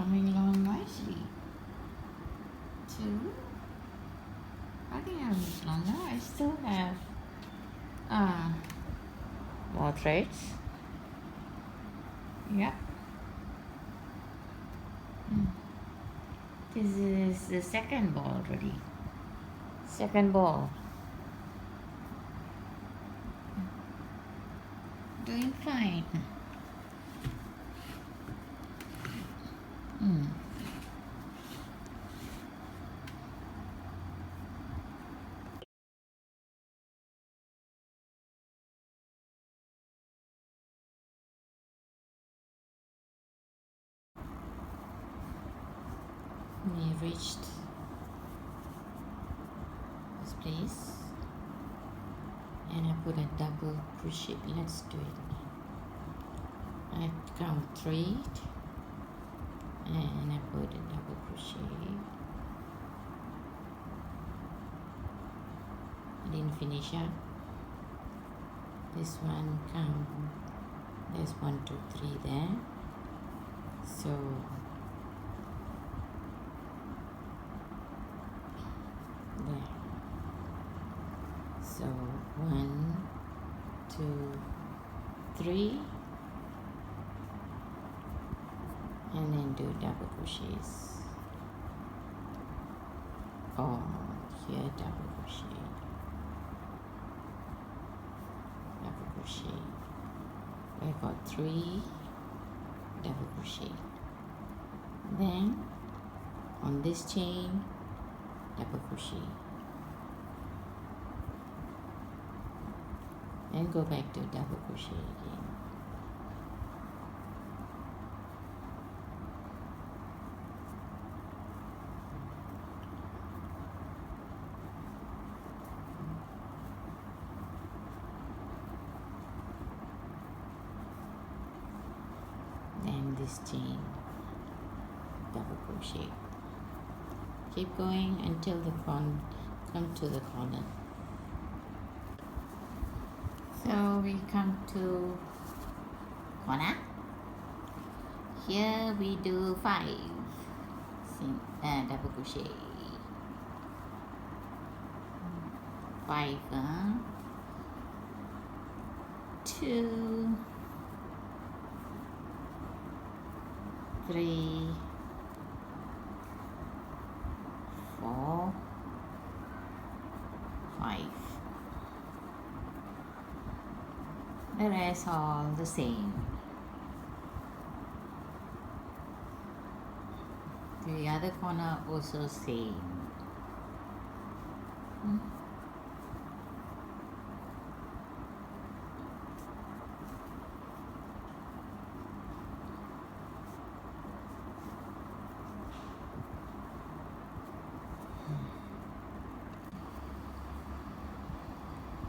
coming along nicely. 2. I think I'll use longer. I still have more threads. Yep. This is the second ball already. Second ball. Doing fine. We reached this place and I put a double crochet. Let's do it. I count 3 and I put a double crochet. I didn't finish up. This one count, there's 1, 2, 3 there. So there. So 1, 2, 3, and then do double crochets. Oh, here double crochet, double crochet. I got 3 double crochet. Then on this chain, double crochet. Then go back to double crochet again. Then this chain, double crochet. Keep going until the come to the corner. So we come to corner. Here we do 5 double crochet. 5, 2, 3, 4, 5. The rest all the same. The other corner also same.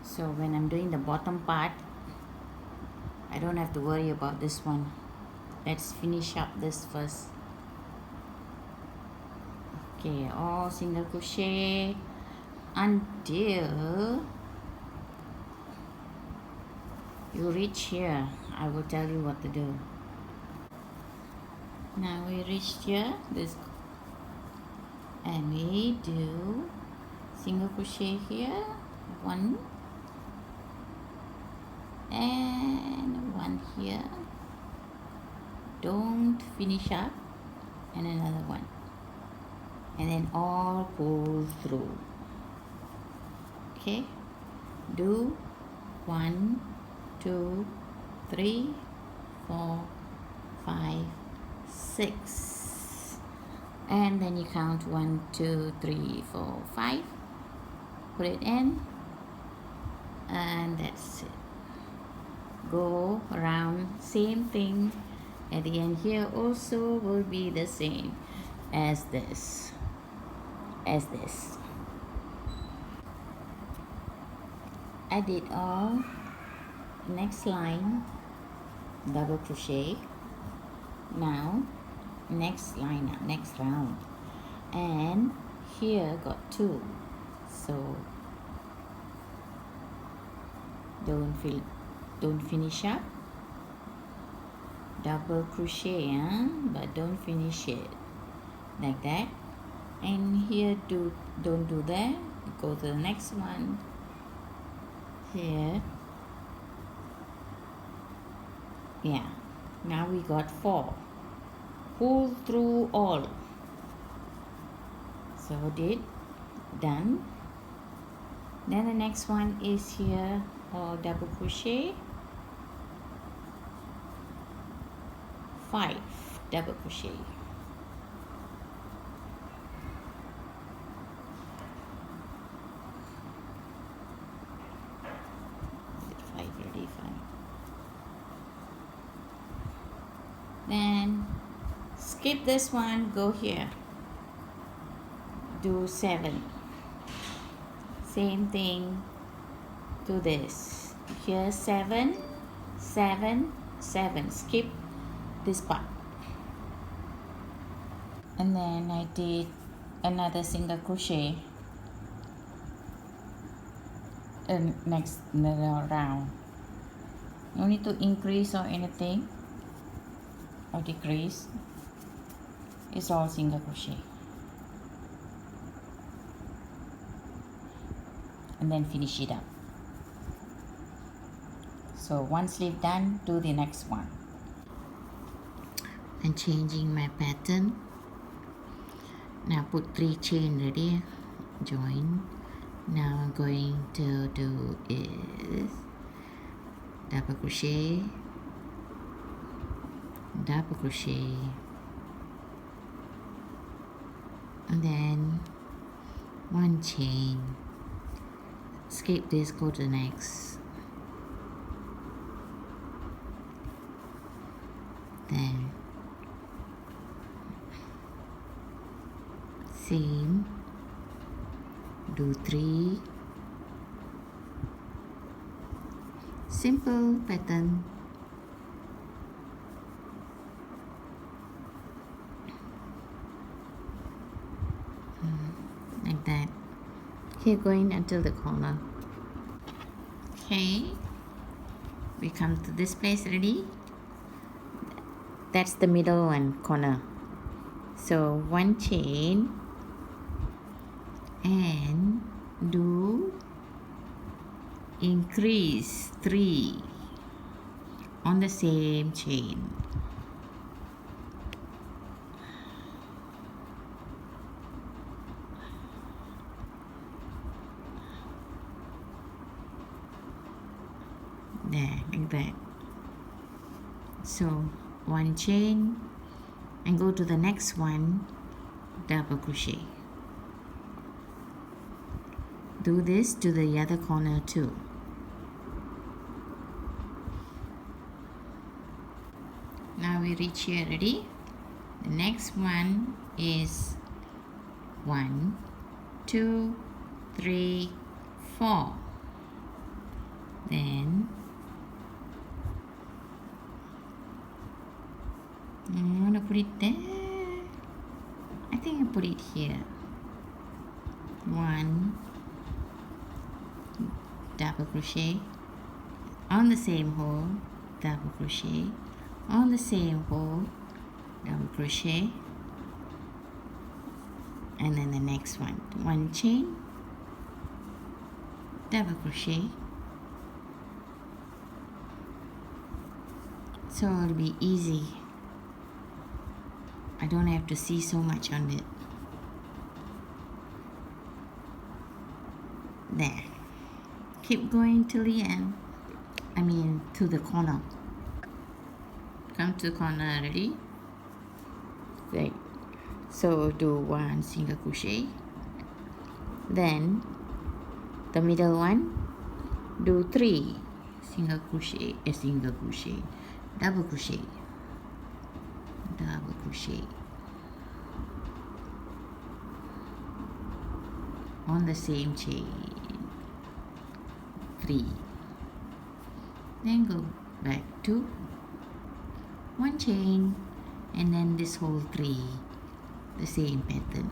So when I'm doing the bottom part, I don't have to worry about this one. Let's finish up this first. Okay, all single crochet until you reach here. I will tell you what to do. Now we reached here, this, and we do single crochet here, 1 and 1 here. Don't finish up, and another 1, and then all pull through. Okay, do 1, 2, 3, 4, 5, 6, and then you count 1, 2, 3, 4, 5, put it in, and that's it. Go around, same thing at the end here also will be the same as this, I did all. Next line, double crochet. Now next line up, next round, and here got 2, so don't finish up, double crochet, but don't finish it like that. And here don't do that, go to the next one. Here, yeah, now we got 4. Pull through all. So done. Then the next one is here, double crochet, 5 double crochet. Then skip this one, go here, do 7. Same thing to this. Here 7, 7, 7. Skip this part. And then I did another single crochet in next round. No need to increase or anything or decrease. It's all single crochet. And then finish it up. So one sleeve done, do the next one. I'm changing my pattern. Now put 3 chain ready, join. Now I'm going to do is double crochet, double crochet, and then 1 chain. Skip this, go to the next. Then same, do 3. Simple pattern. Like that. Keep going until the corner. Okay, we come to this place already. That's the middle one corner. So 1 chain and do increase 3 on the same chain. There, like that. So 1 chain and go to the next one, double crochet. Do this to the other corner too. Now we reach here already. The next one is 1, 2, 3, 4. Then I want to put it there. I think I put it here. 1 double crochet on the same hole, double crochet on the same hole, double crochet, and then the next one, 1 chain, double crochet. So it'll be easy. I don't have to see so much on it. There. Keep going till the end. I mean to the corner. Come to the corner already. Right. So do 1 single crochet. Then the middle one, do 3 single crochet, single crochet, double crochet, double crochet on the same chain, 3. Then go back to 1 chain and then this whole 3, the same pattern.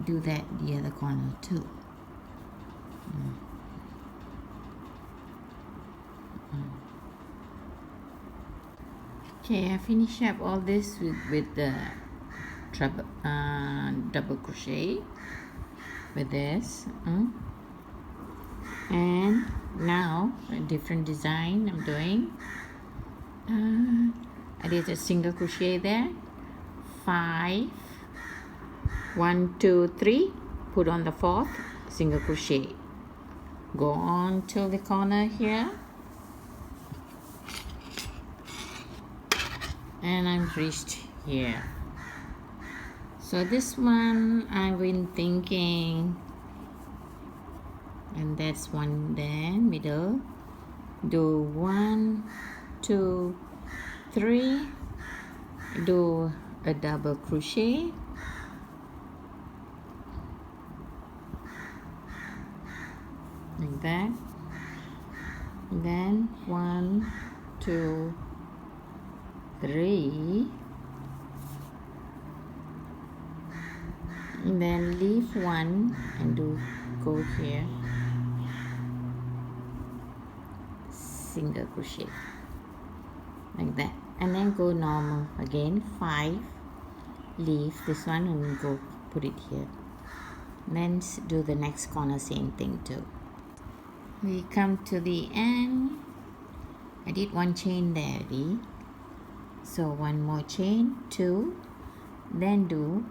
do that the other corner too. Okay, I finish up all this with the double crochet with this, and now a different design I'm doing. I did a single crochet there, 5, 1, 2, 3, put on the 4th, single crochet, go on till the corner here, and I'm reached here. So this one I've been thinking, and that's one there, middle, do 1, 2, 3, do a double crochet, like that, and then 1, 2, 3, and then leave one and go here, single crochet, like that, and then go normal again, 5, leave this one and go put it here, then do the next corner, same thing too. We come to the end. I did one chain there already, so one more chain, 2, then do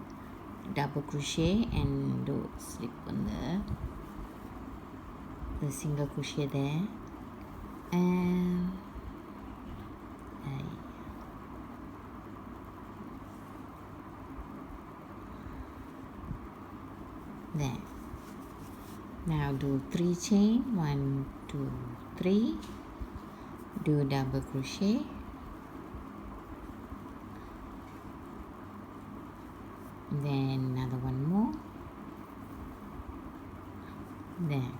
double crochet and do slip on the single crochet there, and there. Now do 3 chain, 1, 2, 3, do double crochet, then another one more there,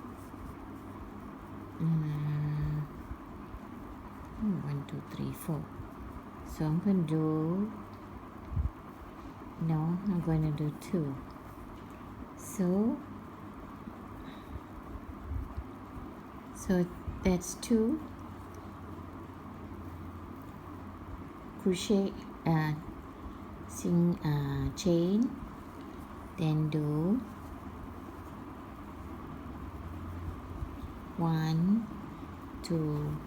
1, 2, 3, 4. So I'm going to do, no, I'm going to do 2. So that's 2 crochet, chain, then do 1, 2,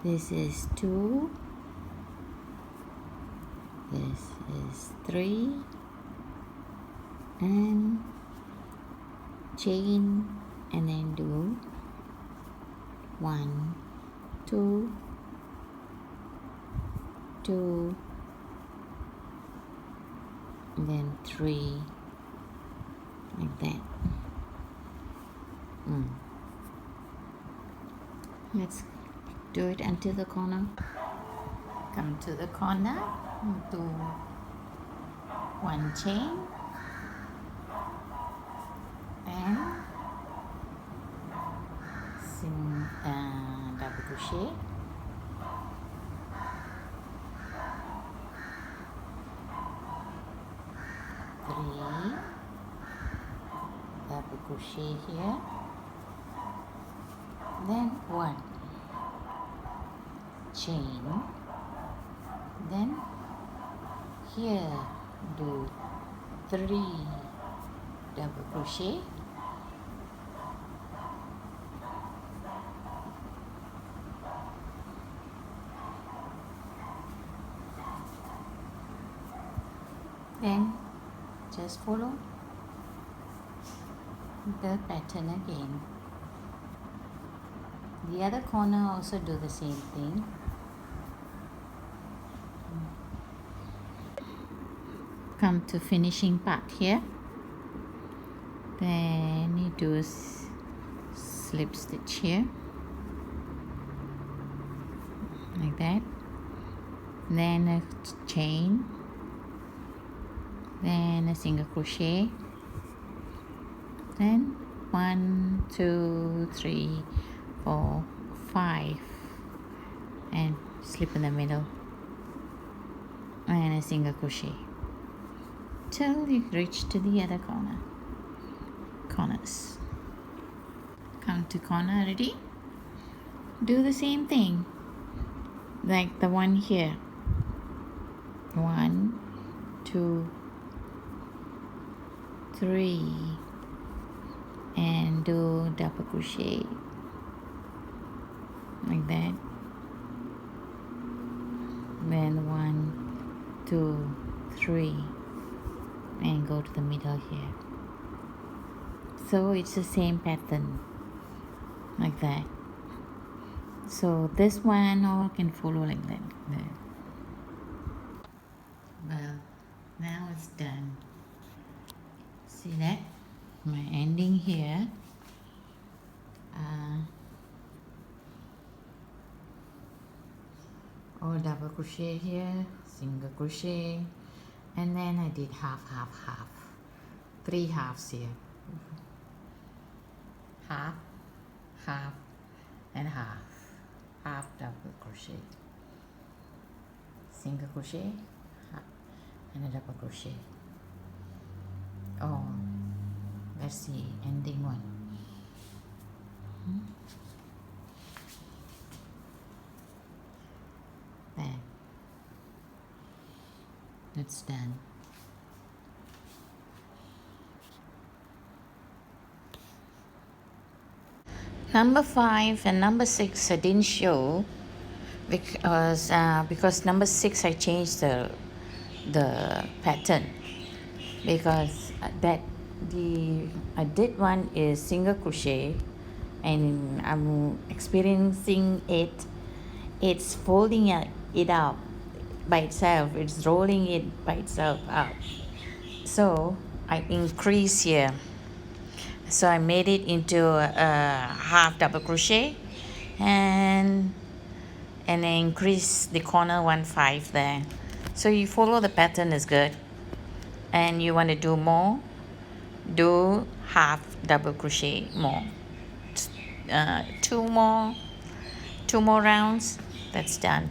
this is 2, this is 3, and chain, and then do 1, 2, 2, and then 3, like that. Let's do it until the corner. Come to the corner, do 1 chain, and double crochet, double crochet here, then 1 chain, then here do 3 double crochet, then just follow the pattern again. The other corner also do the same thing. Come to finishing part here, then you do a slip stitch here, like that, then a chain, then a single crochet, then 1, 2, 3, 4, 5, and slip in the middle, and a single crochet. till you reach to the other corners. Come to corner. Ready? Do the same thing like the one here. 1 2 3 and do double crochet like that. Then 1 2 3 and go to the middle here. So it's the same pattern like that. So this one all can follow like that. Well, now it's done. See that? My ending here. Or double crochet here, single crochet, and then I did half, 3 halves here, half, and half double crochet, single crochet, half, and a double crochet. Oh, that's the ending one. There, it's done. Number 5 and number 6 I didn't show because number 6 I changed the pattern, because I did one is single crochet, and I'm experiencing it's folding it out by itself, it's rolling it by itself out. So I increase here, so I made it into a half double crochet, and I increase the corner 1/5 there. So you follow the pattern is good, and you want to do more, do half double crochet more, 2 more rounds, that's done.